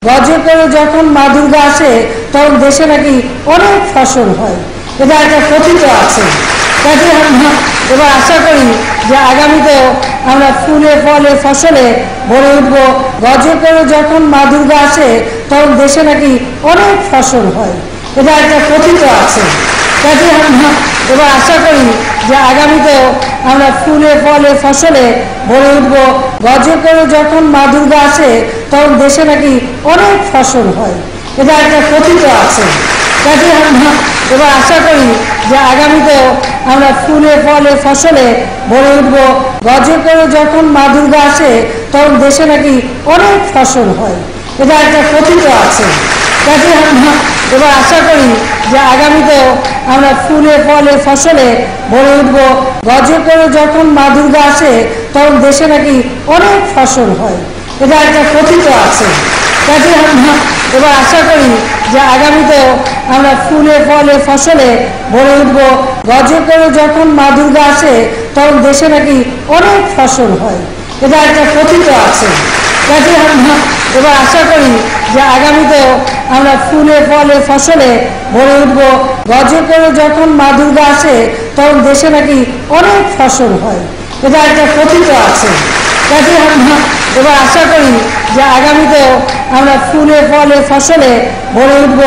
গজে করে যখন মা দুর্গা আসে তখন দেশে নাকি অনেক ফসল হয়, এটা একটা কথিত আছে। কাজে আমরা এবার আশা করি যে আগামীতেও আমরা ফুলে ফলে ফসলে ভরে উঠব। গজে করে যখন মা দুর্গা আসে তখন দেশে নাকি অনেক ফসল হয়, এটা একটা কথিত আছে। কাজে আমরা এবার আশা করি যে আগামীতেও আমরা ফুলে ফলে ফসলে ভরে উঠব। গজে করে যখন মা দুর্গা আসে তখন দেশে নাকি অনেক ফসল হয়, এটা একটা কথিত আছে। কাজে আমরা এবার আশা করি যে আগামীতেও আমরা ফুলে ফলে ফসলে ভরে উঠব। গজে করে যখন মা দুর্গা আসে তখন দেশে নাকি অনেক ফসল হয়, এটা একটা কথিত আছে। কাজে আমরা এবার আশা করি যে আগামীতেও আমরা ফুলে ফলে ফসলে ভরে উঠব। গজে করে যখন মা দুর্গা আসে তখন দেশে নাকি অনেক ফসল হয়, এটা একটা কথিত আছে। কাজে আমরা এবার আশা করি যে আগামীতেও আমরা ফুলে ফলে ফসলে ভরে উঠব। গজে করে যখন মা দুর্গা আসে তখন দেশে নাকি অনেক ফসল হয়, এটা একটা কথিত আছে। কাজে আমরা এবার আশা করি যে আগামীতেও আমরা ফুলে ফলে ফসলে ভরে উঠব। গজে করে যখন মা দুর্গা আসে তখন দেশে নাকি অনেক ফসল হয়, এটা একটা কথিত আছে। কাজে আমরা এবার আশা করি যে আগামীতেও আমরা ফুলে ফলে ফসলে ভরে উঠব।